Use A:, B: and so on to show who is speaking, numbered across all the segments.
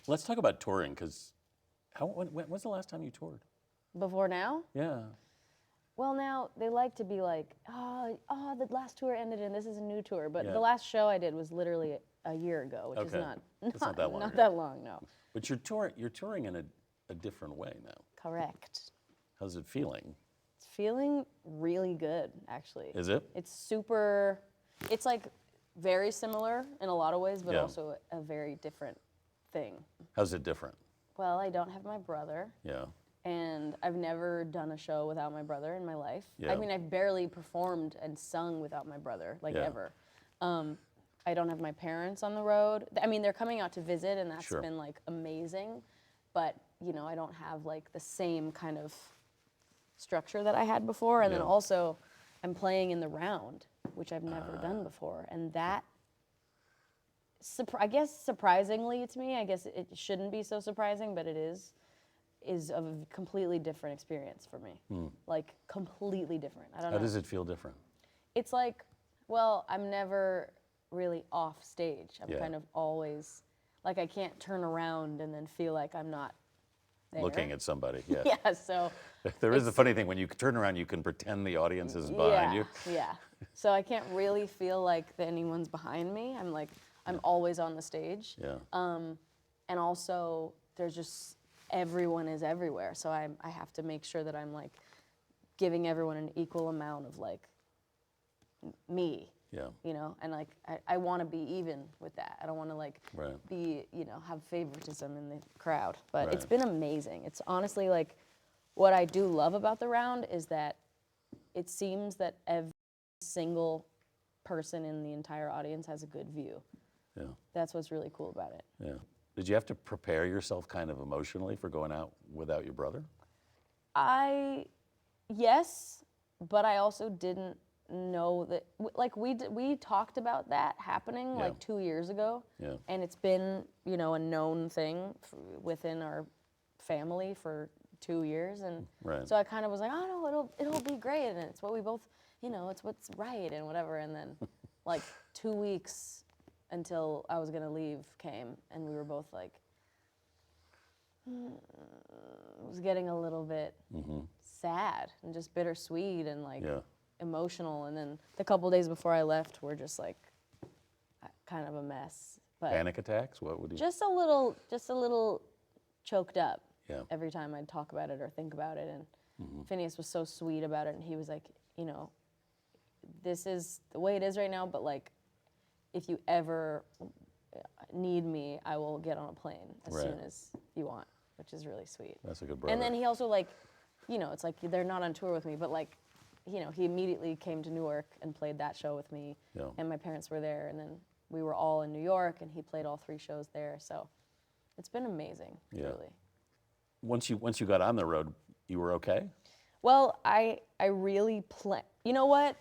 A: Let's talk about touring, because when's the last time you toured?
B: Before now?
A: Yeah.
B: Well, now they like to be like, oh, the last tour ended and this is a new tour. But
A: Yeah.
B: the last show I did was literally a year ago, which is not
A: that long.
B: Not that long, no.
A: But you're touring in a different way now.
B: Correct.
A: How's it feeling?
B: It's feeling really good, actually.
A: Is it?
B: It's like very similar in a lot of ways, but
A: Yeah.
B: also a very different thing.
A: How's it different?
B: Well, I don't have my brother.
A: Yeah.
B: And I've never done a show without my brother in my life.
A: Yeah.
B: I mean, I've barely performed and sung without my brother, like ever. I don't have my parents on the road. I mean, they're coming out to visit, and that's been like amazing. But, you know, I don't have like the same kind of structure that I had before. And then also, I'm playing in the round, which I've never done before. And that, I guess surprisingly to me, I guess it shouldn't be so surprising, but it is a completely different experience for me. Like, completely different. I don't know.
A: How does it feel different?
B: It's like, well, I'm never really off stage. I'm kind of always, like, I can't turn around and then feel like I'm not there.
A: Looking at somebody, yeah.
B: Yeah, so.
A: There is a funny thing, when you turn around, you can pretend the audience is behind you.
B: Yeah, so I can't really feel like that anyone's behind me. I'm like, I'm always on the stage.
A: Yeah.
B: And also, there's just, everyone is everywhere. So I have to make sure that I'm like giving everyone an equal amount of like me.
A: Yeah.
B: You know, and like I want to be even with that. I don't want to like be, you know, have favoritism in the crowd. But it's been amazing. It's honestly like, what I do love about the round is that it seems that every single person in the entire audience has a good view.
A: Yeah.
B: That's what's really cool about it.
A: Yeah. Did you have to prepare yourself kind of emotionally for going out without your brother?
B: Yes, but I also didn't know that, like we talked about that happening like 2 years ago.
A: Yeah.
B: And it's been, you know, a known thing within our family for 2 years. And so I kind of was like, oh no, it'll be great. And it's what we both, you know, it's what's right and whatever. And then like 2 weeks until I was gonna leave came, and we were both like, it was getting a little bit sad and just bittersweet and like emotional. And then the couple days before I left were just like kind of a mess. But
A: panic attacks? What would you?
B: Just a little choked up.
A: Yeah.
B: Every time I'd talk about it or think about it. And Finneas was so sweet about it, and he was like, you know, this is the way it is right now, but like, if you ever need me, I will get on a plane as soon as you want, which is really sweet.
A: That's a good brother.
B: And then he also like, you know, it's like they're not on tour with me, but like, you know, he immediately came to Newark and played that show with me, and my parents were there, and then we were all in New York, and he played all 3 shows there. So it's been amazing, really.
A: Once you got on the road, you were okay?
B: Well, I really you know what?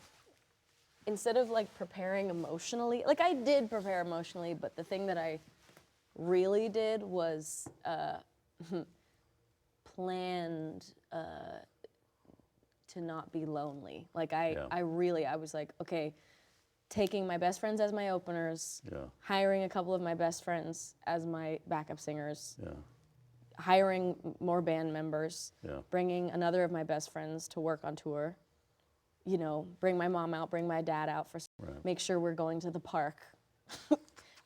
B: Instead of like preparing emotionally, like I did prepare emotionally, but the thing that I really did was planned to not be lonely. Like I was like, okay, taking my best friends as my openers, hiring a couple of my best friends as my backup singers, hiring more band members, bringing another of my best friends to work on tour. You know, bring my mom out, bring my dad out for, make sure we're going to the park,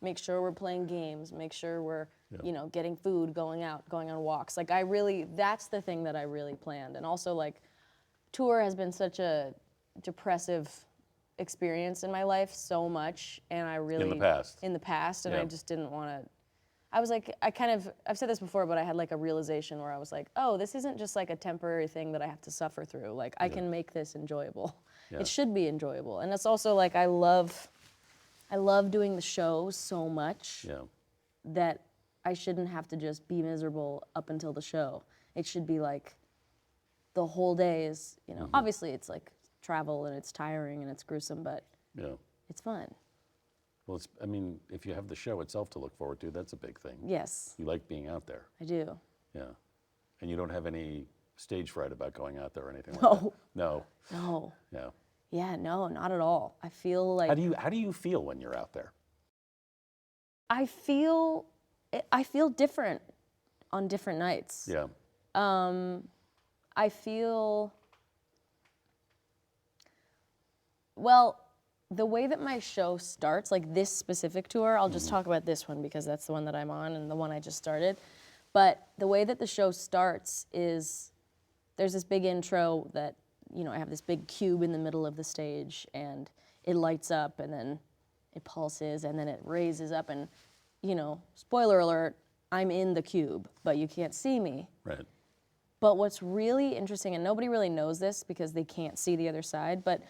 B: make sure we're playing games, make sure we're, you know, getting food, going out, going on walks. Like that's the thing that I really planned. And also like, tour has been such a depressive experience in my life so much. And I really. In the past, and I just didn't want to. I was like, I've said this before, but I had like a realization where I was like, oh, this isn't just like a temporary thing that I have to suffer through. Like, I can make this enjoyable. It should be enjoyable. And it's also like, I love doing the show so much that I shouldn't have to just be miserable up until the show. It should be like, the whole day is, you know, obviously it's like travel and it's tiring and it's gruesome, but it's fun.
A: Well, I mean, if you have the show itself to look forward to, that's a big thing.
B: Yes.
A: You like being out there.
B: I do.
A: Yeah. And you don't have any stage fright about going out there or anything like
B: No.
A: that? No.
B: No.
A: Yeah.
B: Yeah, no, not at all. I feel like...
A: How do you feel when you're out there?
B: I feel I feel different on different nights.
A: Yeah.
B: I feel, well, the way that my show starts, like this specific tour, I'll just talk about this one because that's the one that I'm on and the one I just started. But the way that the show starts is there's this big intro that, you know, I have this big cube in the middle of the stage and it lights up and then it pulses and then it raises up and, you know, spoiler alert, I'm in the cube, but you can't see me.
A: Right.
B: But what's really interesting, and nobody really knows this because they can't see the other side, but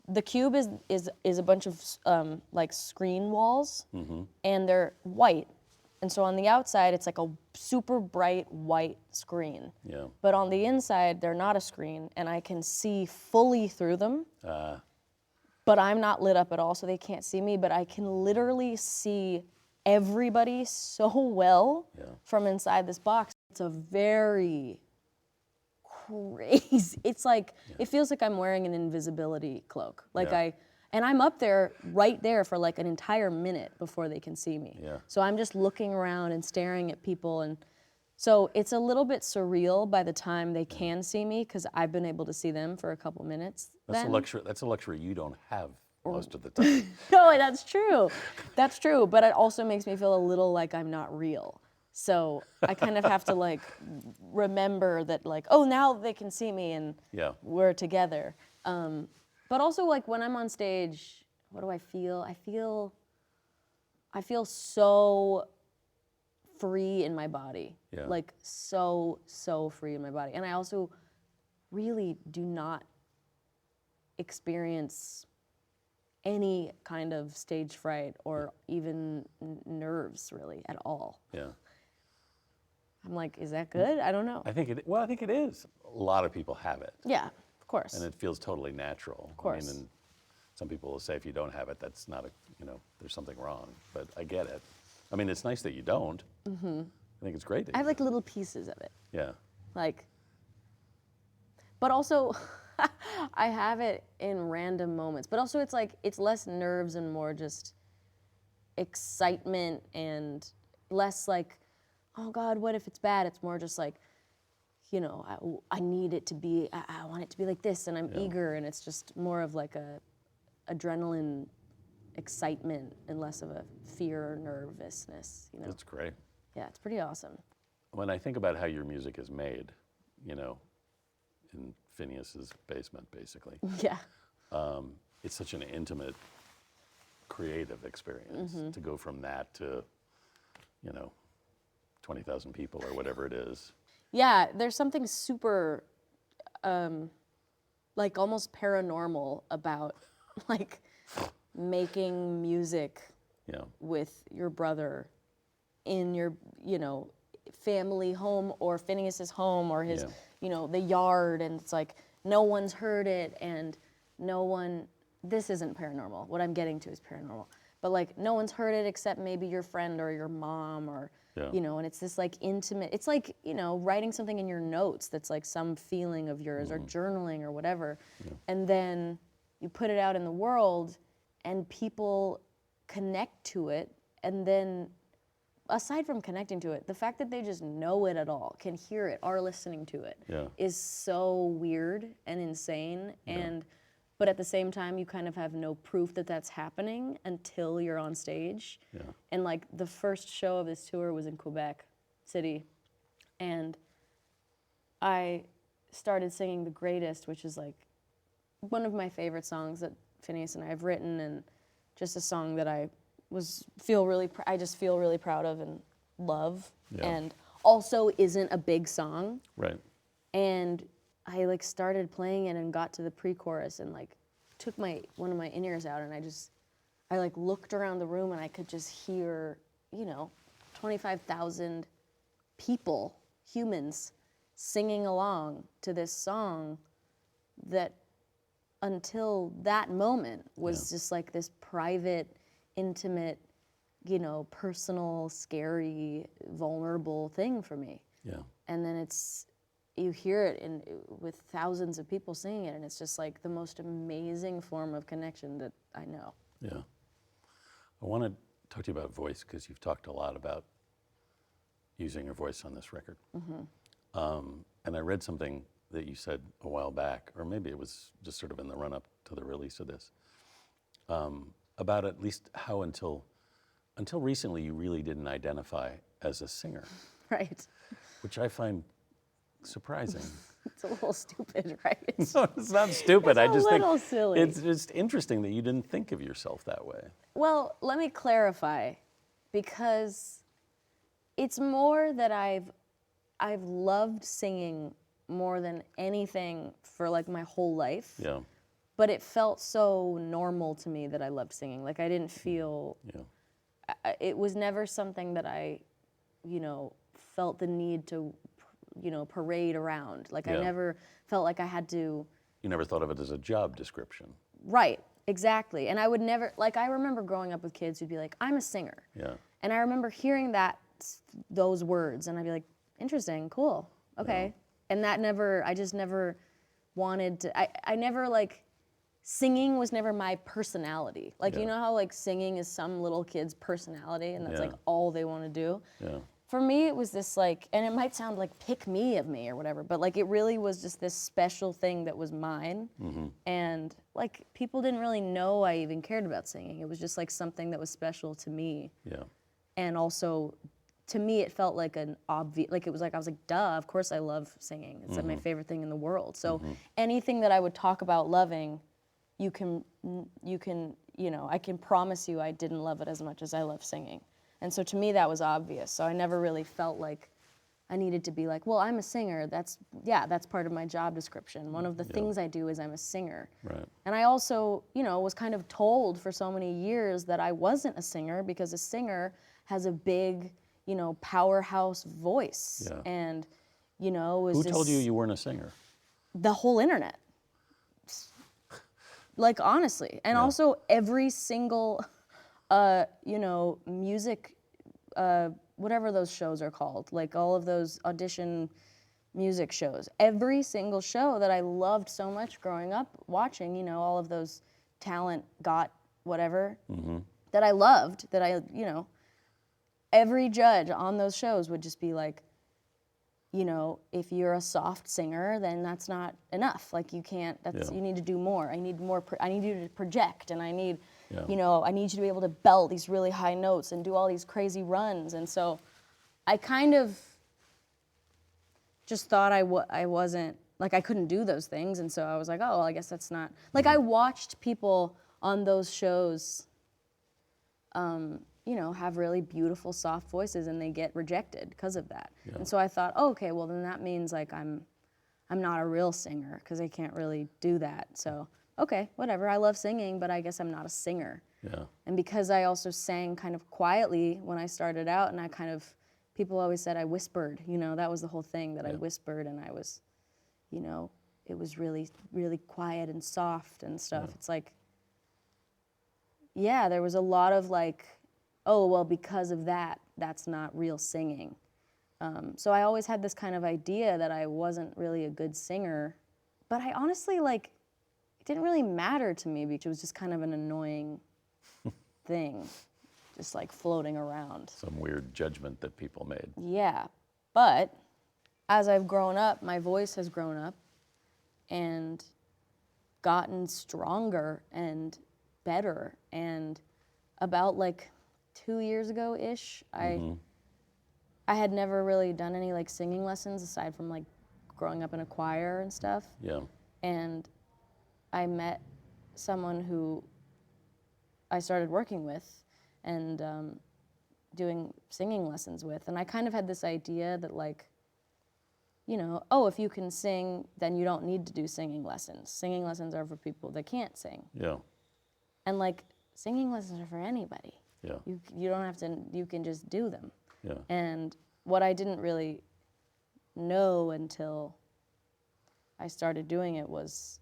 B: the cube is a bunch of like screen walls, and they're white. And so on the outside, it's like a super bright white screen.
A: Yeah.
B: But on the inside, they're not a screen, and I can see fully through them. But I'm not lit up at all, so they can't see me. But I can literally see everybody so well from inside this box. It's a very crazy. It's like, it feels like I'm wearing an invisibility cloak. Like and I'm up there, right there for like an entire minute before they can see me.
A: Yeah.
B: So I'm just looking around and staring at people. And so it's a little bit surreal by the time they can see me because I've been able to see them for a couple minutes.
A: That's a luxury you don't have most of the time.
B: No, that's true. That's true. But it also makes me feel a little like I'm not real. So I kind of have to like remember that like, oh, now they can see me and we're together. But also like when I'm on stage, what do I feel? I feel so free in my body.
A: Yeah.
B: Like so free in my body. And I also really do not experience any kind of stage fright or even nerves really at all.
A: Yeah.
B: I'm like, is that good? I don't know.
A: I think it is. A lot of people have it.
B: Yeah, of course.
A: And it feels totally natural.
B: Of course.
A: I mean, and some people will say if you don't have it, that's not there's something wrong. But I get it. I mean, it's nice that you don't. Mm-hmm. I think it's great that
B: I have like little pieces of it.
A: Yeah.
B: Like, but also, I have it in random moments. But also it's like, it's less nerves and more just excitement and less like, oh God, what if it's bad? It's more just like, you know, I need it to be, I want it to be like this and I'm eager and it's just more of like a adrenaline excitement and less of a fear or nervousness, you know?
A: That's great.
B: Yeah, it's pretty awesome.
A: When I think about how your music is made, you know, in Finneas's basement, basically.
B: Yeah.
A: It's such an intimate, creative experience to go from that to, you know, 20,000 people or whatever it is.
B: Yeah, there's something super, like almost paranormal about like making music with your brother in your, you know, family home or Finneas's home or his, you know, the yard, and it's like no one's heard it and this isn't paranormal. What I'm getting to is paranormal. But like no one's heard it except maybe your friend or your mom or, you know, and it's this like intimate, it's like, you know, writing something in your notes that's like some feeling of yours or journaling or whatever. And then you put it out in the world and people connect to it. And then aside from connecting to it, the fact that they just know it at all, can hear it, are listening to it, is so weird and insane. But at the same time, you kind of have no proof that that's happening until you're on stage. Yeah. And like the first show of this tour was in Quebec City. And I started singing The Greatest, which is like one of my favorite songs that Finneas and I have written, and just a song that I just feel really proud of and love. Yeah. And also isn't a big song.
A: Right.
B: And I like started playing it and got to the pre-chorus and like took one of my in-ears out and I like looked around the room and I could just hear, you know, 25,000 people, humans, singing along to this song that until that moment was just like this private, intimate, you know, personal, scary, vulnerable thing for me. Yeah. And then you hear it with thousands of people singing it, and it's just like the most amazing form of connection that I know.
A: Yeah. I want to talk to you about voice because you've talked a lot about using your voice on this record. And I read something that you said a while back, or maybe it was just sort of in the run-up to the release of this, about at least how until recently you really didn't identify as a singer,
B: Right.
A: which I find surprising.
B: It's a little stupid, right?
A: No, it's not stupid.
B: It's
A: I just
B: a
A: think
B: little silly.
A: it's just interesting that you didn't think of yourself that way.
B: Well, let me clarify, because it's more that I've loved singing more than anything for like my whole life.
A: Yeah.
B: But it felt so normal to me that I loved singing. Like I didn't feel, it was never something that I, felt the need to, parade around. Like I never felt like I had to.
A: You never thought of it as a job description.
B: Right, exactly. And I would never, like I remember growing up with kids who'd be like, I'm a singer.
A: Yeah.
B: And I remember hearing those words, and I'd be like, interesting, cool, okay. And I just never wanted to, I never like, singing was never my personality. Like, you know how like singing is some little kid's personality and that's like all they want to do?
A: Yeah.
B: For me, it was this like, and it might sound like pick me of me or whatever, but like it really was just this special thing that was mine. And like people didn't really know I even cared about singing. It was just like something that was special to me.
A: Yeah.
B: And also, to me, it felt like an obvious, like it was like, I was like, duh, of course I love singing. It's like my favorite thing in the world. So anything that I would talk about loving, I can promise you I didn't love it as much as I love singing. And so to me, that was obvious. So I never really felt like I needed to be like, well, I'm a singer. That's part of my job description. One of the things I do is I'm a singer.
A: Right.
B: And I also, was kind of told for so many years that I wasn't a singer because a singer has a big, powerhouse voice.
A: Yeah.
B: And, it was
A: Who told you weren't a singer?
B: The whole internet. Like, honestly. And also every single, music, whatever those shows are called, like all of those audition music shows. Every single show that I loved so much growing up watching, all of those talent got whatever that I loved, that every judge on those shows would just be like, if you're a soft singer, then that's not enough. Like you can't, you need to do more. I need you to project, and I need, I need you to be able to belt these really high notes and do all these crazy runs. And so I kind of just thought I wasn't, like I couldn't do those things. And so I was like, oh, well, I guess that's not, like I watched people on those shows, have really beautiful, soft voices, and they get rejected because of that. Yeah. And so I thought, oh, okay, well then that means like I'm not a real singer because I can't really do that. So okay, whatever. I love singing, but I guess I'm not a singer.
A: Yeah.
B: And because I also sang kind of quietly when I started out, and people always said I whispered. That was the whole thing, that I whispered, and I was, it was really, really quiet and soft and stuff. Yeah. It's like, there was a lot of like, oh, well, because of that, that's not real singing. So I always had this kind of idea that I wasn't really a good singer, but I honestly, it didn't really matter to me because it was just kind of an annoying thing, just like floating around.
A: Some weird judgment that people made.
B: Yeah, but as I've grown up, my voice has grown up and gotten stronger and better, and about 2 years ago-ish, I had never really done any singing lessons aside from growing up in a choir and stuff.
A: Yeah.
B: And I met someone who I started working with and doing singing lessons with. And I kind of had this idea that if you can sing, then you don't need to do singing lessons. Singing lessons are for people that can't sing.
A: Yeah.
B: And singing lessons are for anybody.
A: Yeah.
B: You don't have to, you can just do them.
A: Yeah.
B: And what I didn't really know until I started doing it was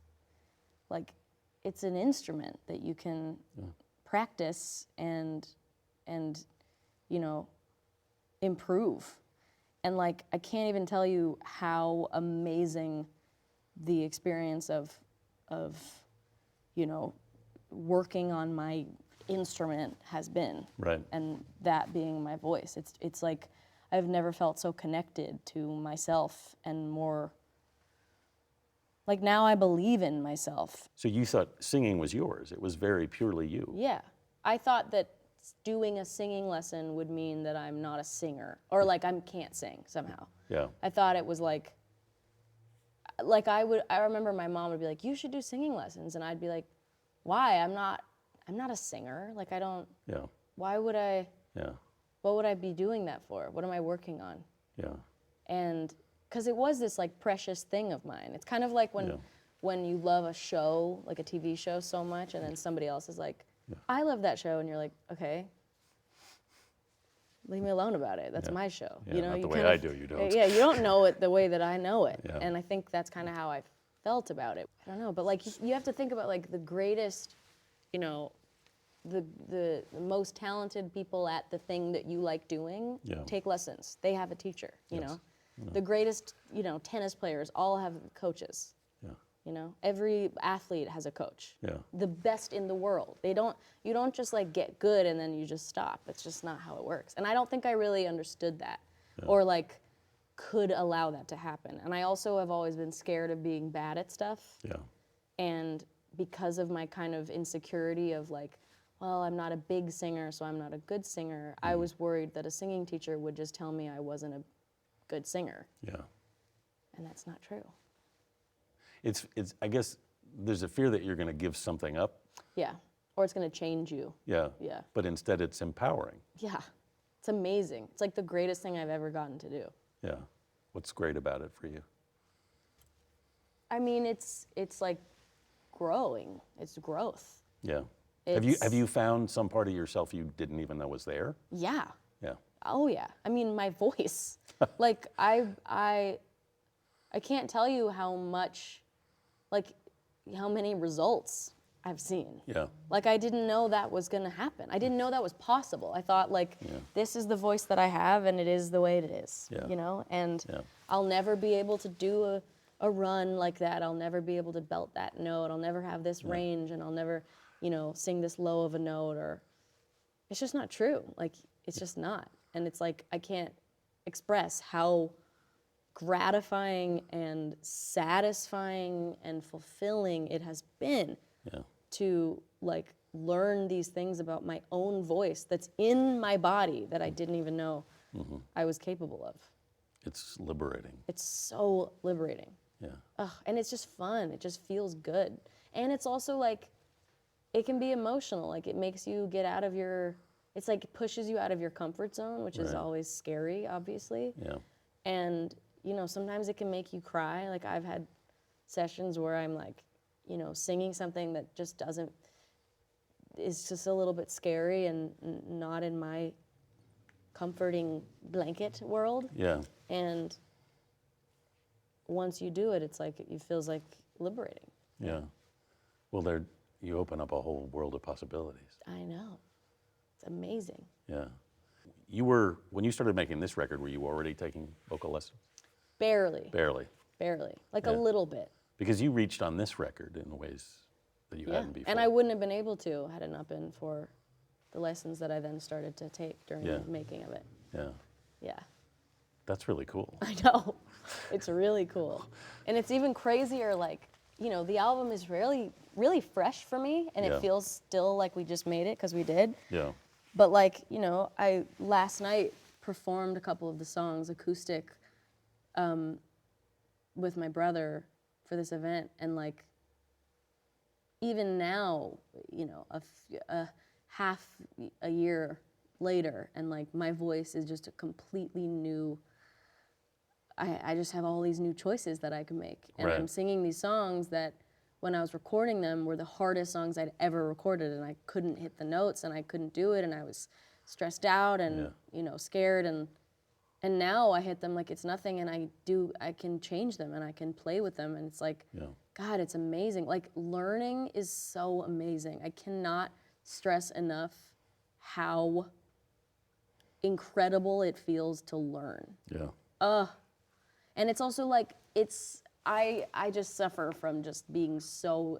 B: it's an instrument that you can practice and improve. And I can't even tell you how amazing the experience of working on my instrument has been.
A: Right.
B: And that being my voice. It's like I've never felt so connected to myself and more, like now I believe in myself.
A: So you thought singing was yours. It was very purely you.
B: Yeah. I thought that doing a singing lesson would mean that I'm not a singer or like I can't sing somehow.
A: Yeah.
B: I thought it was like I remember my mom would be like, you should do singing lessons. And I'd be like, why? I'm not a singer. Like I don't,
A: Yeah.
B: why would I,
A: Yeah.
B: what would I be doing that for? What am I working on?
A: Yeah.
B: And because it was this like precious thing of mine. It's kind of like when you love a show, like a TV show so much, and then somebody else is like, I love that show, and you're like, okay, leave me alone about it. That's my show.
A: Yeah,
B: you know,
A: not
B: you
A: the way
B: kind
A: I
B: of,
A: do, you don't.
B: Yeah, you don't know it the way that I know it.
A: Yeah.
B: And I think that's kind of how I felt about it. I don't know, but like you have to think about like the greatest, you know, the most talented people at the thing that you like doing take lessons. They have a teacher, you know. The greatest, you know, tennis players all have coaches.
A: Yeah.
B: You know, every athlete has a coach.
A: Yeah.
B: The best in the world. You don't just like get good and then you just stop. It's just not how it works. And I don't think I really understood that or like could allow that to happen. And I also have always been scared of being bad at stuff.
A: Yeah.
B: And because of my kind of insecurity of like, well, I'm not a big singer, so I'm not a good singer, I was worried that a singing teacher would just tell me I wasn't a good singer.
A: Yeah.
B: And that's not true.
A: It's I guess there's a fear that you're going to give something up.
B: Yeah. Or it's going to change you.
A: Yeah.
B: Yeah.
A: But instead it's empowering.
B: Yeah. It's amazing. It's like the greatest thing I've ever gotten to do.
A: Yeah. What's great about it for you?
B: I mean, it's like growing. It's growth.
A: Yeah.
B: It's,
A: Have you found some part of yourself you didn't even know was there?
B: Yeah.
A: Yeah.
B: Oh yeah. I mean, my voice. Like I can't tell you how much, like how many results I've seen.
A: Yeah.
B: Like I didn't know that was gonna happen. I didn't know that was possible. I thought like, this is the voice that I have and it is the way it is, you know? And I'll never be able to do a run like that. I'll never be able to belt that note. I'll never have this range and I'll never, you know, sing this low of a note or, it's just not true. Like, it's just not. And it's like, I can't express how gratifying and satisfying and fulfilling it has been to like learn these things about my own voice that's in my body that I didn't even know I was capable of.
A: It's liberating.
B: It's so liberating.
A: Yeah.
B: Ugh, and it's just fun. It just feels good. And it's also like, it can be emotional. Like it makes you get out of your, it's like it pushes you out of your comfort zone, which is always scary, obviously.
A: Yeah.
B: And, you know, sometimes it can make you cry. Like I've had sessions where I'm like, you know, singing something that just doesn't, is just a little bit scary and not in my comforting blanket world.
A: Yeah.
B: And once you do it, it's like, it feels like liberating.
A: Yeah. Well, you open up a whole world of possibilities.
B: I know. It's amazing.
A: Yeah. When you started making this record, were you already taking vocal lessons?
B: Barely.
A: Barely.
B: Barely. Like a little bit.
A: Because you reached on this record in ways that you hadn't before.
B: And I wouldn't have been able to had it not been for the lessons that I then started to take during the making of it.
A: Yeah.
B: Yeah.
A: That's really cool.
B: I know. It's really cool. And it's even crazier, like, you know, the album is really, really fresh for me, and it feels still like we just made it, because we did.
A: Yeah.
B: But, like, you know, I last night performed a couple of the songs acoustic with my brother for this event, and, like, even now, you know, half a year later, and, like, my voice is just a completely new, I just have all these new choices that I can make. And I'm singing these songs that, when I was recording them, were the hardest songs I'd ever recorded, and I couldn't hit the notes, and I couldn't do it, and I was stressed out and, you know, scared, and now I hit them like it's nothing, and I can change them, and I can play with them, and it's like, God, it's amazing. Like, learning is so amazing. I cannot stress enough how incredible it feels to learn.
A: Yeah.
B: And it's also like, I just suffer from just being so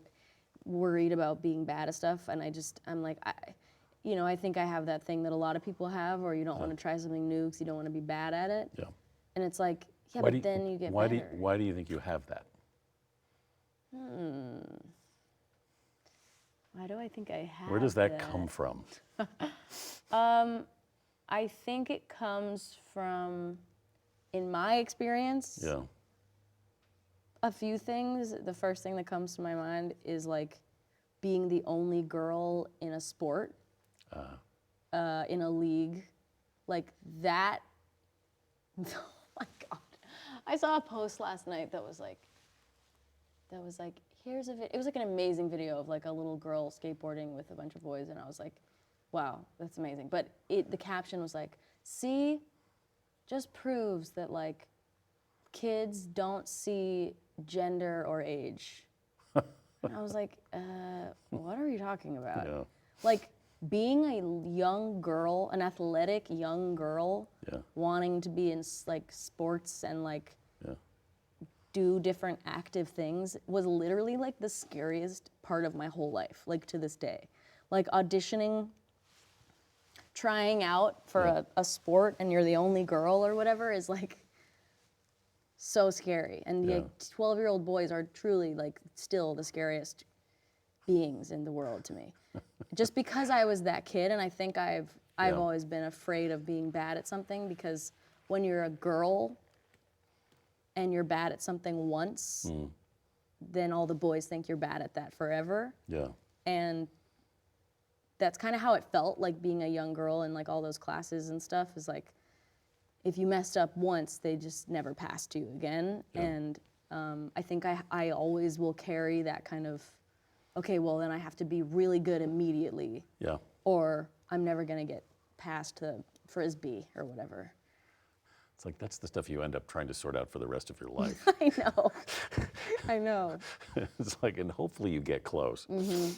B: worried about being bad at stuff, and I'm like, you know, I think I have that thing that a lot of people have, or you don't want to try something new because you don't want to be bad at it.
A: Yeah.
B: And it's like, yeah,
A: Why
B: but then you get
A: why
B: better.
A: why do you think you have that?
B: Why do I think I have
A: Where does that come from?
B: I think it comes from, in my experience,
A: Yeah.
B: a few things. The first thing that comes to my mind is like being the only girl in a sport, in a league, like that. Oh my God. I saw a post last night that was like, here's a video. It was like an amazing video of like a little girl skateboarding with a bunch of boys, and I was like, wow, that's amazing. But the caption was like, see, just proves that like kids don't see gender or age. And I was like, what are you talking about?
A: Yeah.
B: Like being a young girl, an athletic young girl, wanting to be in like sports and like do different active things was literally like the scariest part of my whole life, like to this day. Like auditioning, trying out for a sport and you're the only girl or whatever is like so scary. And the 12-year-old boys are truly like still the scariest beings in the world to me. Just because I was that kid, and I think I've always been afraid of being bad at something, because when you're a girl and you're bad at something once, then all the boys think you're bad at that forever.
A: Yeah.
B: And that's kind of how it felt, like being a young girl in like all those classes and stuff, is like, if you messed up once, they just never passed you again.
A: Yeah.
B: And I think I always will carry that kind of, okay, well then I have to be really good immediately.
A: Yeah.
B: Or I'm never gonna get past the Frisbee or whatever.
A: It's like that's the stuff you end up trying to sort out for the rest of your life.
B: I know, I know.
A: It's like, and hopefully you get close.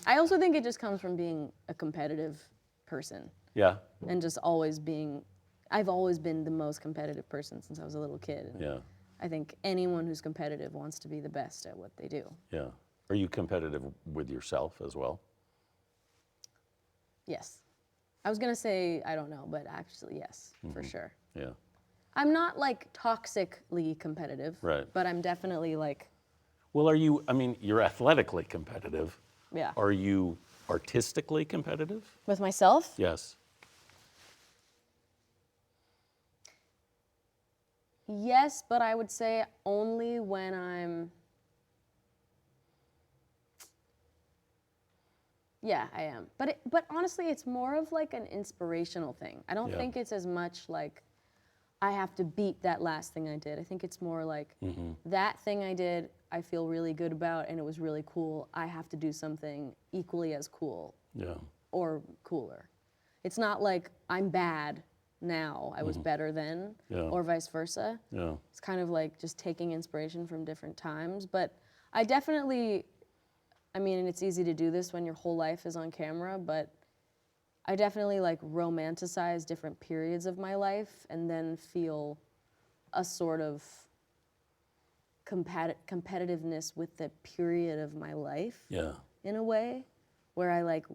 B: I also think it just comes from being a competitive person.
A: Yeah.
B: And just always being, I've always been the most competitive person since I was a little kid. And
A: Yeah.
B: I think anyone who's competitive wants to be the best at what they do.
A: Yeah. Are you competitive with yourself as well?
B: Yes. I was gonna say, I don't know, but actually, yes, for sure.
A: Yeah.
B: I'm not like toxically competitive.
A: Right.
B: But I'm definitely like,
A: Well, are you, I mean, you're athletically competitive.
B: yeah.
A: Are you artistically competitive?
B: With myself?
A: Yes.
B: Yes, but I would say only when yeah, I am. But honestly, it's more of like an inspirational thing. I don't think it's as much like I have to beat that last thing I did. I think it's more like that thing I did, I feel really good about, and it was really cool. I have to do something equally as cool.
A: Yeah.
B: Or cooler. It's not like I'm bad now, I was better then, or vice versa.
A: Yeah.
B: It's kind of like just taking inspiration from different times. But I definitely, I mean, and it's easy to do this when your whole life is on camera, but I definitely like romanticize different periods of my life and then feel a sort of competitiveness with the period of my life.
A: Yeah.
B: In a way, where I like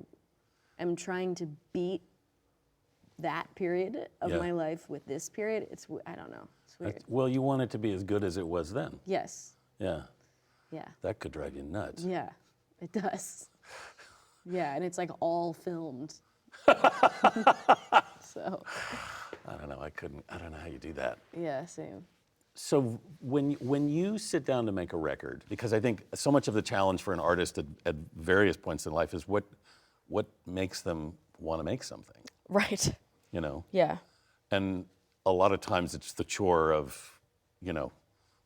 B: am trying to beat that period of my life with this period. I don't know. It's weird.
A: Well, you want it to be as good as it was then.
B: Yes.
A: Yeah.
B: Yeah.
A: That could drive you nuts.
B: Yeah, it does. Yeah, and it's like all filmed. So.
A: I don't know. I don't know how you do that.
B: Yeah, same.
A: So when you sit down to make a record, because I think so much of the challenge for an artist at various points in life is what makes them want to make something.
B: Right.
A: You know?
B: Yeah.
A: And a lot of times it's the chore of, you know,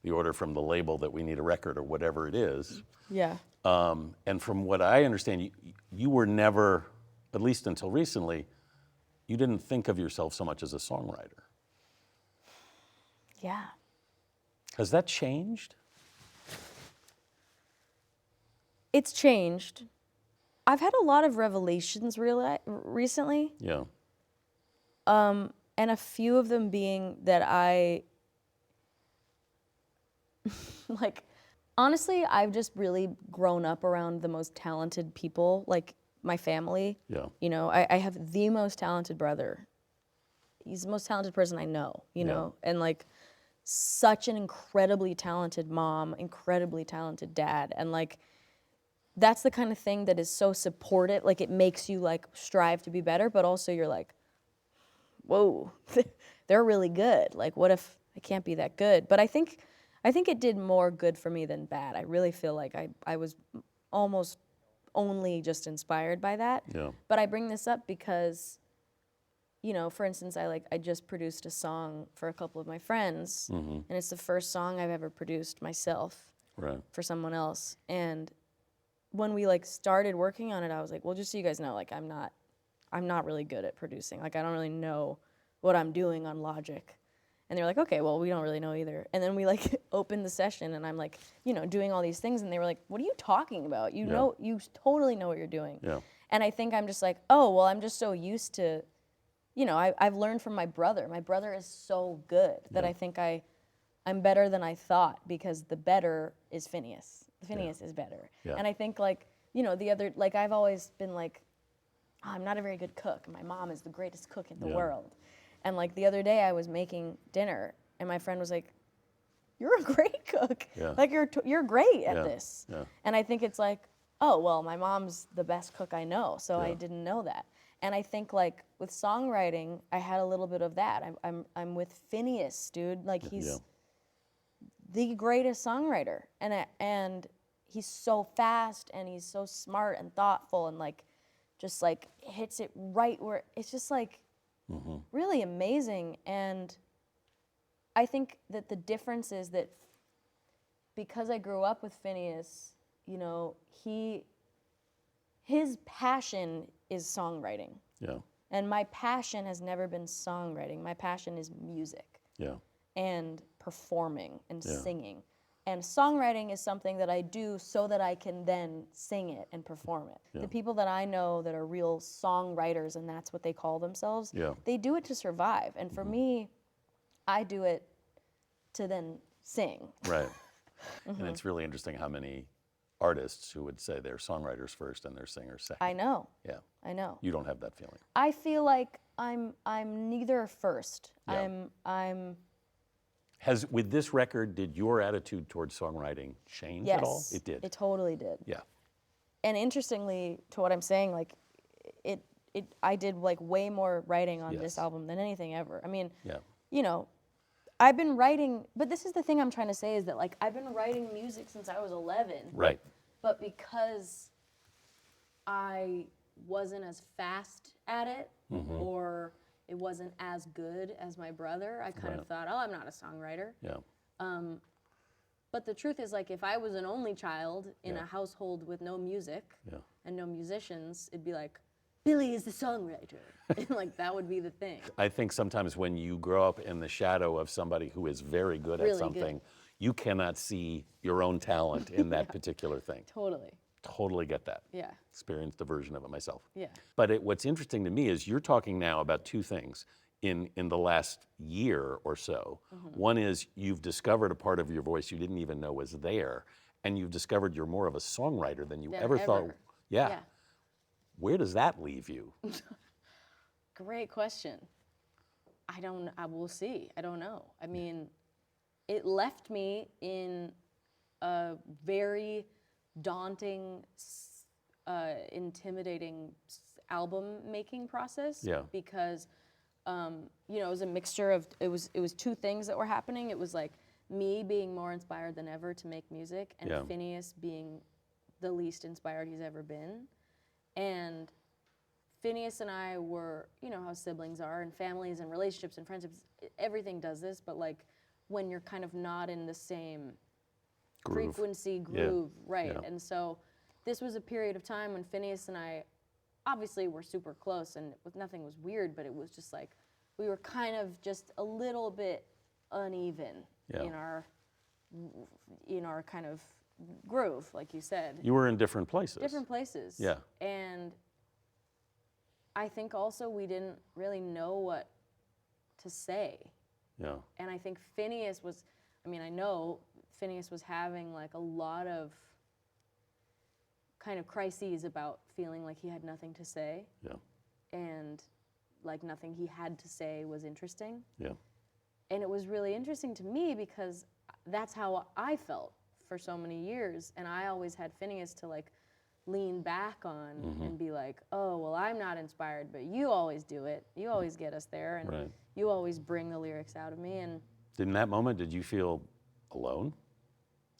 A: the order from the label that we need a record or whatever it is.
B: Yeah.
A: And from what I understand, you were never, at least until recently, you didn't think of yourself so much as a songwriter.
B: Yeah.
A: Has that changed?
B: It's changed. I've had a lot of revelations recently.
A: Yeah.
B: And a few of them being that I, like, honestly, I've just really grown up around the most talented people, like, my family.
A: Yeah.
B: You know, I have the most talented brother. He's the most talented person I know, you know, and like such an incredibly talented mom, incredibly talented dad. And like, that's the kind of thing that is so supportive. Like it makes you like strive to be better, but also you're like, whoa, they're really good. Like what if I can't be that good? But I think it did more good for me than bad. I really feel like I was almost only just inspired by that.
A: Yeah.
B: But I bring this up because, you know, for instance, I just produced a song for a couple of my friends, and it's the first song I've ever produced myself for someone else. And when we like started working on it, I was like, well, just so you guys know, like I'm not really good at producing. Like I don't really know what I'm doing on Logic. And they're like, okay, well, we don't really know either. And then we like opened the session and I'm like, you know, doing all these things. And they were like, what are you talking about? You know, you totally know what you're doing.
A: Yeah.
B: And I think I'm just like, oh, well, I'm just so used to, you know, I've learned from my brother. My brother is so good that I think I'm better than I thought because the better is Finneas. Finneas is better.
A: Yeah.
B: And I think like, you know, the other, like I've always been like, oh, I'm not a very good cook. My mom is the greatest cook in the world. And like the other day I was making dinner and my friend was like, you're a great cook.
A: Yeah.
B: Like you're great at this.
A: Yeah.
B: And I think it's like, oh, well, my mom's the best cook I know. So I didn't know that. And I think like with songwriting, I had a little bit of that. I'm with Finneas, dude. Like he's the greatest songwriter. And he's so fast and he's so smart and thoughtful and like just like hits it right where it's just like really amazing. And I think that the difference is that because I grew up with Finneas, you know, his passion is songwriting.
A: Yeah.
B: And my passion has never been songwriting. My passion is music.
A: Yeah.
B: And performing and singing. And songwriting is something that I do so that I can then sing it and perform it.
A: Yeah.
B: The people that I know that are real songwriters, and that's what they call themselves,
A: Yeah.
B: they do it to survive. And for me, I do it to then sing.
A: Right. And it's really interesting how many artists who would say they're songwriters first and they're singers second.
B: I know.
A: Yeah.
B: I know.
A: You don't have that feeling.
B: I feel like I'm neither first.
A: Yeah.
B: I'm
A: With this record, did your attitude towards songwriting change at all?
B: Yes,
A: It did.
B: it totally did.
A: Yeah.
B: And interestingly, to what I'm saying, like, I did like way more writing on this album than anything ever. I mean, you know, I've been writing, but this is the thing I'm trying to say is that like I've been writing music since I was 11.
A: Right.
B: But because I wasn't as fast at it, or it wasn't as good as my brother, I kind of thought, oh, I'm not a songwriter.
A: Yeah.
B: But the truth is, like, if I was an only child in a household with no music and no musicians, it'd be like, Billie is the songwriter. And, like, that would be the thing.
A: I think sometimes when you grow up in the shadow of somebody who is very good at something, you cannot see your own talent in that particular thing.
B: Totally.
A: Totally get that.
B: Yeah.
A: Experienced a version of it myself.
B: Yeah.
A: But what's interesting to me is you're talking now about two things in the last year or so. One is you've discovered a part of your voice you didn't even know was there, and you've discovered you're more of a songwriter than you ever thought. Yeah. Where does that leave you?
B: Great question. I will see. I don't know. I mean, it left me in a very daunting, intimidating album making process.
A: Yeah.
B: Because, you know, it was a mixture of, it was two things that were happening. It was like me being more inspired than ever to make music, and Finneas being the least inspired he's ever been. And Finneas and I were, you know how siblings are, and families and relationships and friendships, everything does this, but like when you're kind of not in the same frequency, groove, right? Yeah. And so this was a period of time when Finneas and I obviously were super close, and nothing was weird, but it was just like we were kind of just a little bit uneven in our kind of groove, like you said.
A: You were in different places.
B: Different places.
A: Yeah.
B: And I think also we didn't really know what to say.
A: Yeah.
B: And I think Finneas was, I know Finneas was having like a lot of kind of crises about feeling like he had nothing to say.
A: Yeah.
B: And like nothing he had to say was interesting.
A: Yeah.
B: And it was really interesting to me because that's how I felt for so many years. And I always had Finneas to like lean back on and be like, oh, well, I'm not inspired, but you always do it. You always get us there. And you always bring the lyrics out of me. And
A: in that moment, did you feel alone?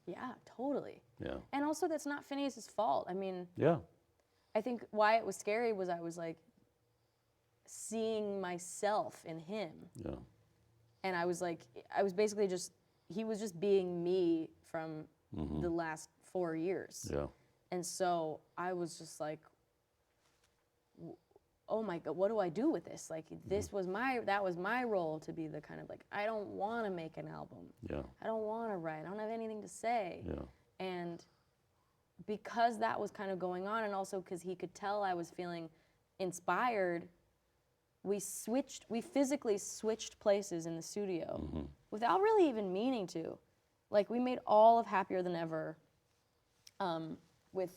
B: yeah, totally.
A: Yeah.
B: And also that's not Finneas's fault. I mean,
A: yeah.
B: I think why it was scary was I was like seeing myself in him.
A: Yeah.
B: And I was basically just, he was just being me from the last 4 years.
A: Yeah.
B: And so I was just like, oh my God, what do I do with this? Like that was my role to be the kind of like, I don't want to make an album.
A: Yeah.
B: I don't want to write. I don't have anything to say.
A: Yeah.
B: And because that was kind of going on, and also because he could tell I was feeling inspired, we physically switched places in the studio without really even meaning to. Like we made all of Happier Than Ever with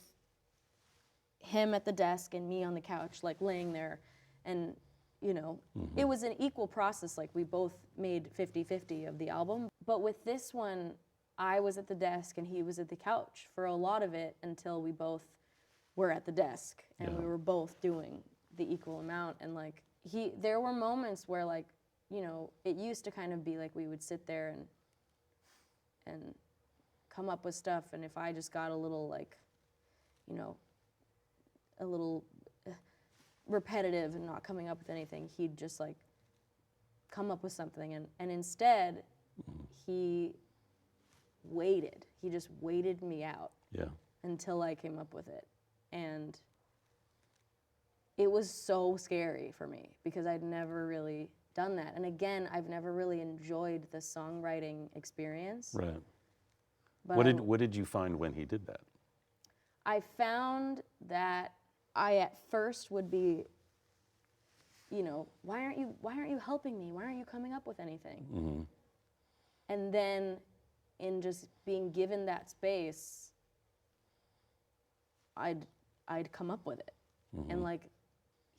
B: him at the desk and me on the couch, like laying there. And, you know, it was an equal process. Like we both made 50-50 of the album. But with this one, I was at the desk and he was at the couch for a lot of it until we both were at the desk and we were both doing the equal amount. And like there were moments where like, you know, it used to kind of be like we would sit there and come up with stuff. And if I just got a little like, you know, a little repetitive and not coming up with anything, he'd just like come up with something. And instead, he waited. He just waited me out until I came up with it. And it was so scary for me because I'd never really done that. And again, I've never really enjoyed the songwriting experience.
A: Right.
B: But
A: What did you find when he did that?
B: I found that I at first would be, you know, why aren't you helping me? Why aren't you coming up with anything? And then in just being given that space, I'd come up with it. And like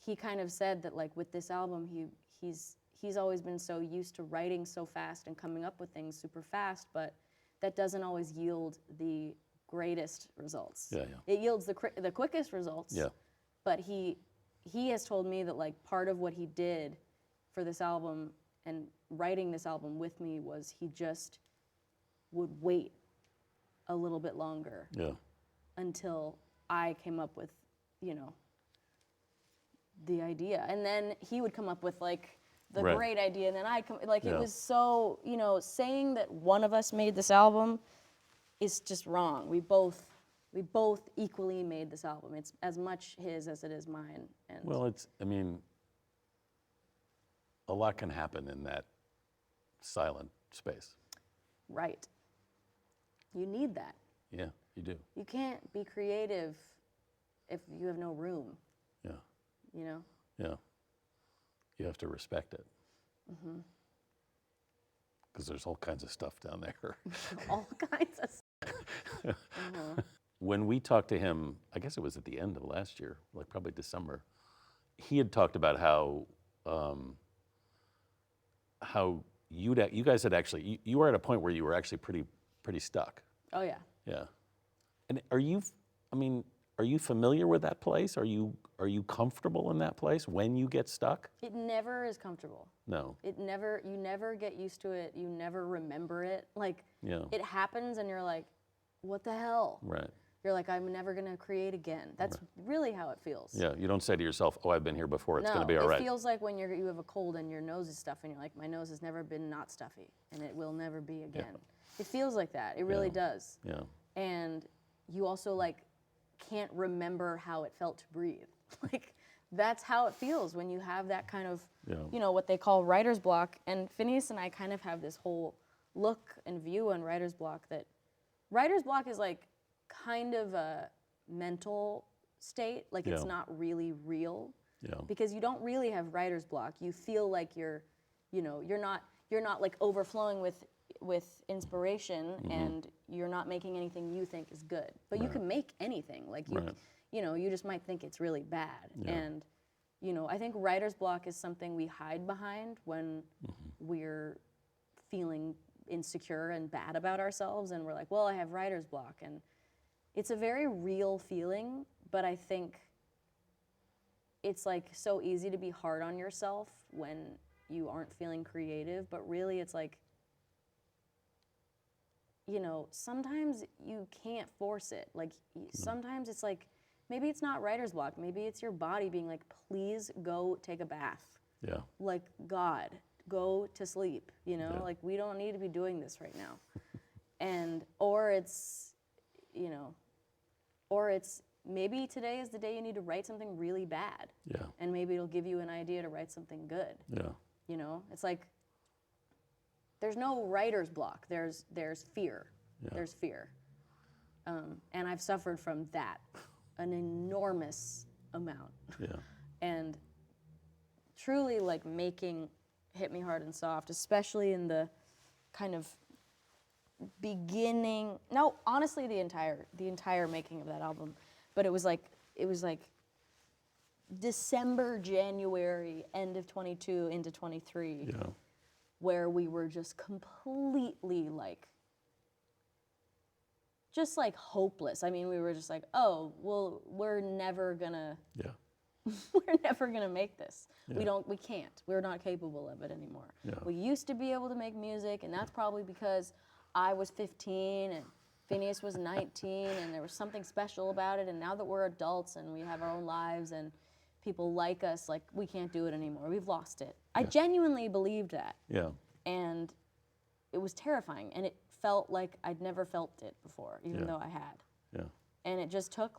B: he kind of said that like with this album he's always been so used to writing so fast and coming up with things super fast, but that doesn't always yield the greatest results.
A: Yeah, yeah.
B: It yields the quickest results.
A: Yeah.
B: But he has told me that like part of what he did for this album and writing this album with me was he just would wait a little bit longer.
A: Yeah.
B: Until I came up with, you know, the idea. And then he would come up with like the great idea, and then I'd come, like it was so, you know, saying that one of us made this album is just wrong. We both equally made this album. It's as much his as it is mine. And
A: well, I mean, a lot can happen in that silent space.
B: Right. You need that.
A: Yeah, you do.
B: You can't be creative if you have no room.
A: Yeah.
B: You know?
A: Yeah. You have to respect it. Because there's all kinds of stuff down there.
B: All kinds of stuff.
A: When we talked to him, I guess it was at the end of last year, like probably December, he had talked about how you guys had actually, you were at a point where you were actually pretty stuck.
B: Oh yeah.
A: Yeah. And are you familiar with that place? Are you comfortable in that place when you get stuck?
B: It never is comfortable.
A: No.
B: You never get used to it. You never remember it. Like, it happens and you're like, what the hell?
A: Right.
B: You're like, I'm never gonna create again. That's really how it feels.
A: Yeah, you don't say to yourself, oh, I've been here before, it's gonna be all right.
B: It feels like when you have a cold and your nose is stuffy and you're like, my nose has never been not stuffy and it will never be again. Yeah. It feels like that, it really does.
A: Yeah.
B: And you also like can't remember how it felt to breathe. Like, that's how it feels when you have that kind of, you know, what they call writer's block. And Finneas and I kind of have this whole look and view on writer's block that writer's block is like kind of a mental state, like it's not really real. Yeah. Because you don't really have writer's block. You feel like you're not like overflowing with with inspiration and you're not making anything you think is good. But you can make anything. Like you just might think it's really bad. And I think writer's block is something we hide behind when we're feeling insecure and bad about ourselves, and we're like, well, I have writer's block. And it's a very real feeling, but I think it's like so easy to be hard on yourself when you aren't feeling creative, but really it's like, sometimes you can't force it. Like sometimes it's like, maybe it's not writer's block, maybe it's your body being like, please go take a bath. Yeah. Like, God, go to sleep, like we don't need to be doing this right now. Or it's maybe today is the day you need to write something really bad. Yeah. And maybe it'll give you an idea to write something good. Yeah. It's like there's no writer's block. There's fear. Yeah. There's fear. And I've suffered from that an enormous amount. Yeah. And truly like making Hit Me Hard and Soft, especially in the kind of beginning, no, honestly the entire making of that album, but it was like December, January, end of 22 into 23, where we were just completely like, just like hopeless. I mean, we were just like, oh, well, we're never gonna make this. Yeah. We can't. We're not capable of it anymore. Yeah. We used to be able to make music, and that's probably because I was 15 and Finneas was 19, and there was something special about it. And now that we're adults and we have our own lives and people like us, like we can't do it anymore. We've lost it. Yeah. I genuinely believed that. Yeah. And it was terrifying, and it felt like I'd never felt it before, even though I had. Yeah. And it just took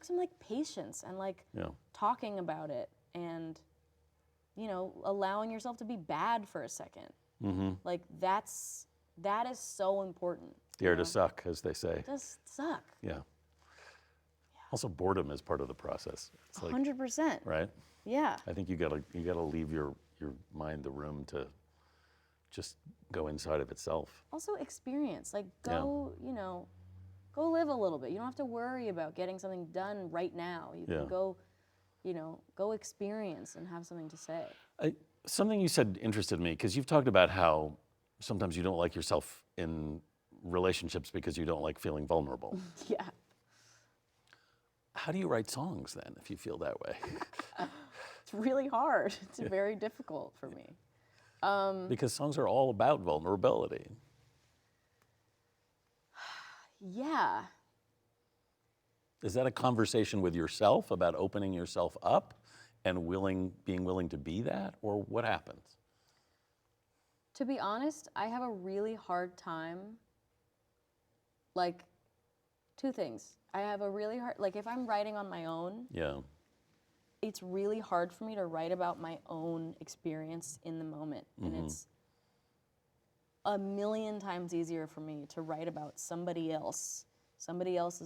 B: some like patience and like talking about it and allowing yourself to be bad for a second. Mm-hmm. Like that is so important.
A: Dare to suck, as they say.
B: Just suck.
A: Yeah. Also, boredom is part of the process. It's
B: 100%.
A: Right?
B: Yeah.
A: I think you gotta leave your mind the room to just go inside of itself.
B: Also experience. Like go live a little bit. You don't have to worry about getting something done right now. You can go experience and have something to say.
A: Something you said interested me, because you've talked about how sometimes you don't like yourself in relationships because you don't like feeling vulnerable.
B: Yeah.
A: How do you write songs then, if you feel that way?
B: It's really hard. It's very difficult for me.
A: Because songs are all about vulnerability.
B: Yeah.
A: Is that a conversation with yourself about opening yourself up and being willing to be that, or what happens?
B: To be honest, I have a really hard time, like, two things. I have a really hard, like if I'm writing on my own, it's really hard for me to write about my own experience in the moment. Mm-hmm. And it's a million times easier for me to write about somebody else's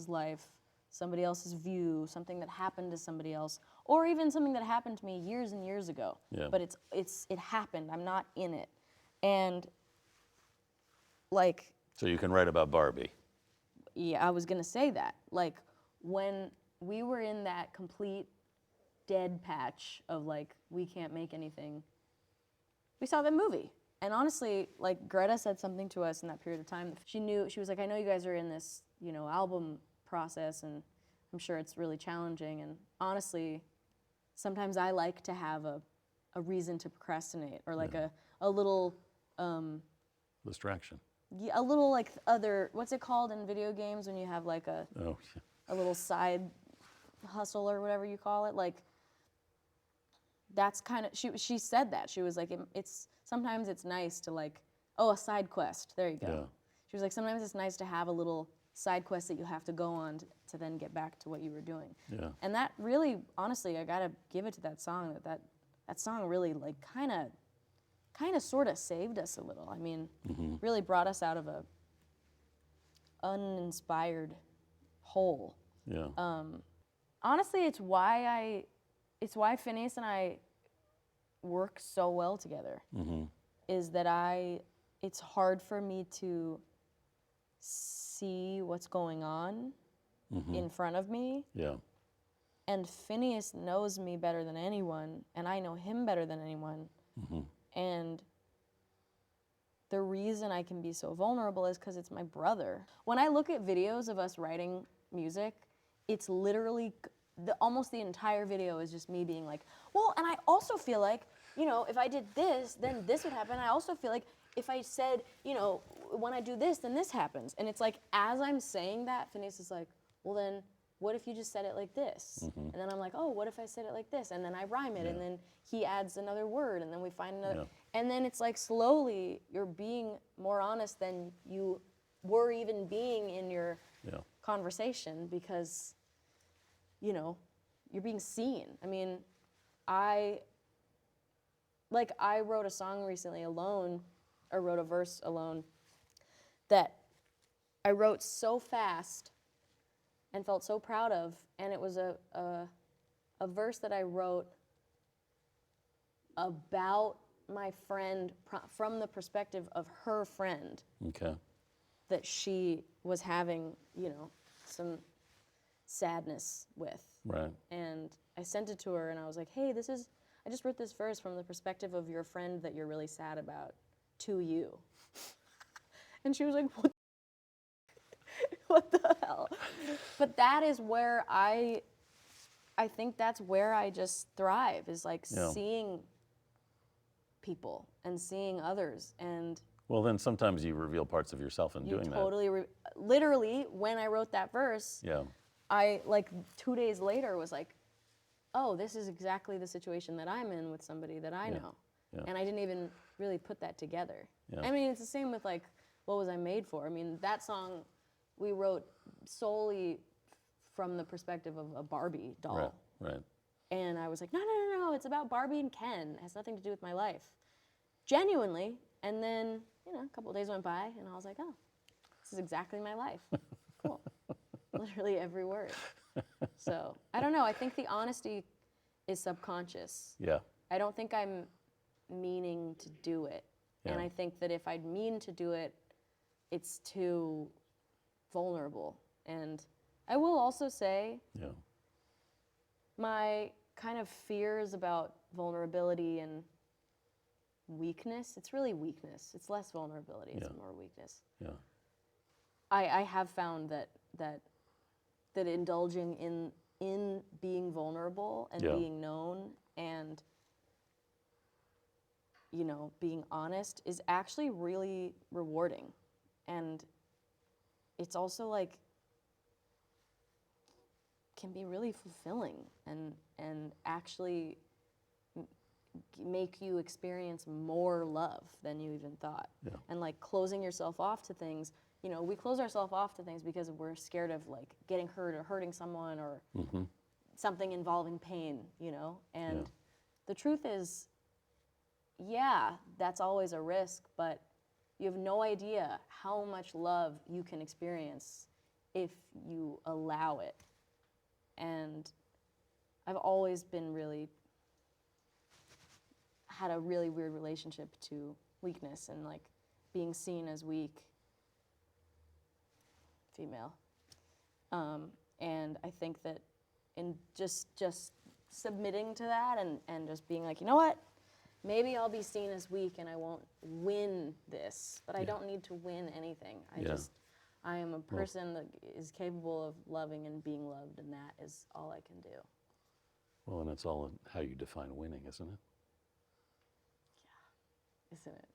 B: life, somebody else's view, something that happened to somebody else, or even something that happened to me years and years ago. Yeah. But it happened. I'm not in it. And like...
A: So you can write about Barbie.
B: Yeah, I was going to say that. Like when we were in that complete dead patch of like, we can't make anything, we saw that movie. And honestly, like Greta said something to us in that period of time. She was like, I know you guys are in this, album process, and I'm sure it's really challenging. And honestly, sometimes I like to have a reason to procrastinate, or like a little...
A: distraction.
B: Yeah, a little like what's it called in video games when you have like a little side hustle or whatever you call it? Like, that's kind of, she said that. She was like, sometimes it's nice to like, a side quest. There you go. Yeah. She was like, sometimes it's nice to have a little side quest that you have to go on to then get back to what you were doing. Yeah. And that really, honestly, I gotta give it to that song, that song really like kind of sort of saved us a little. I mean, really brought us out of a uninspired hole. Yeah. Honestly, it's why Finneas and I work so well together. Mm-hmm. is that it's hard for me to see what's going on in front of me.
A: Yeah.
B: And Finneas knows me better than anyone, and I know him better than anyone. And the reason I can be so vulnerable is because it's my brother. When I look at videos of us writing music, it's literally, almost the entire video is just me being like, well, and I also feel like, you know, if I did this, then this would happen. I also feel like if I said, you know, when I do this, then this happens. And it's like, as I'm saying that, Finneas is like, well then, what if you just said it like this? And then I'm like, oh, what if I said it like this? And then I rhyme it, and then he adds another word, and then we find another. And then it's like slowly you're being more honest than you were even being in your conversation, because, you know, you're being seen. I mean, I wrote a song recently alone, or wrote a verse alone, that I wrote so fast and felt so proud of, and it was a verse that I wrote about my friend from the perspective of her friend.
A: Okay.
B: That she was having, you know, some sadness with.
A: Right.
B: And I sent it to her, and I was like, hey, I just wrote this verse from the perspective of your friend that you're really sad about, to you. And she was like, what the hell? But that is where I think that's where I just thrive, is like seeing people and seeing others. And
A: well, then sometimes you reveal parts of yourself in doing that.
B: Literally, when I wrote that verse, I, like 2 days later, was like, oh, this is exactly the situation that I'm in with somebody that I know. And I didn't even really put that together. I mean, it's the same with like, What Was I Made For? I mean, that song we wrote solely from the perspective of a Barbie doll.
A: Right.
B: And I was like, no, it's about Barbie and Ken. It has nothing to do with my life. Genuinely. And then, you know, a couple of days went by, and I was like, oh, this is exactly my life. Cool. Literally every word. So, I don't know. I think the honesty is subconscious.
A: Yeah.
B: I don't think I'm meaning to do it. And I think that if I'd mean to do it, it's too vulnerable. And I will also say, my kind of fears about vulnerability and weakness, it's really weakness. It's less vulnerability, it's more weakness.
A: Yeah.
B: I have found that indulging in being vulnerable and being known and, you know, being honest is actually really rewarding. And it's also like, can be really fulfilling and actually make you experience more love than you even thought. And like closing yourself off to things, you know, we close ourselves off to things because we're scared of like getting hurt or hurting someone or something involving pain, you know? And the truth is, that's always a risk, but you have no idea how much love you can experience if you allow it. And I've always been had a really weird relationship to weakness and like being seen as weak female. And I think that in just submitting to that and just being like, you know what? Maybe I'll be seen as weak and I won't win this, but I don't need to win anything. I am a person that is capable of loving and being loved, and that is all I can do.
A: Well, and it's all in how you define winning, isn't it?
B: Yeah, isn't it?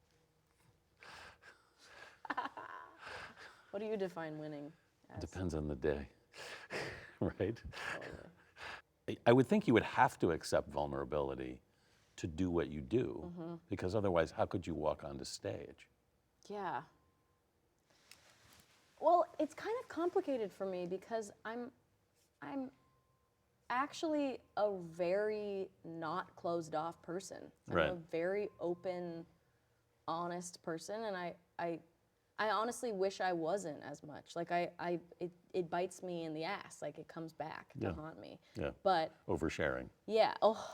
B: What do you define winning as?
A: Depends on the day, right?
B: Totally.
A: I would think you would have to accept vulnerability to do what you do, because otherwise, how could you walk onto stage?
B: Yeah. Well, it's kind of complicated for me because I'm actually a very not closed off person. I'm a very open, honest person, and I honestly wish I wasn't as much. Like it bites me in the ass. Like it comes back to haunt me.
A: Yeah.
B: But
A: oversharing.
B: yeah. Oh.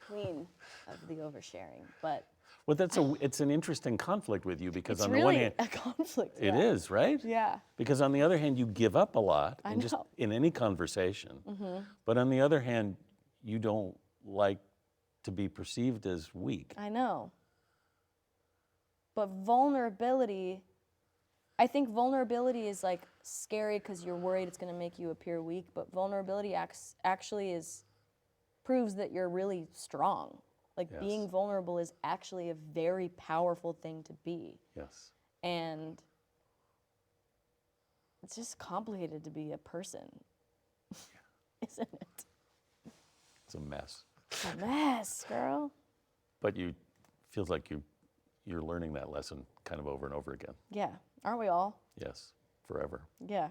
B: queen of the oversharing, but
A: Well, it's an interesting conflict with you because
B: it's
A: on the
B: really
A: one hand,
B: a conflict.
A: it is, right?
B: Yeah.
A: Because on the other hand, you give up a lot
B: I
A: just
B: know.
A: in any conversation. But on the other hand, you don't like to be perceived as weak.
B: I know. But vulnerability, I think vulnerability is like scary because you're worried it's going to make you appear weak, but vulnerability actually proves that you're really strong. Like
A: Yes.
B: being vulnerable is actually a very powerful thing to be.
A: Yes.
B: And it's just complicated to be a person, isn't it?
A: It's a mess.
B: It's a mess, girl.
A: But feels like you're learning that lesson kind of over and over again.
B: Yeah, aren't we all?
A: Yes, forever.
B: Yeah.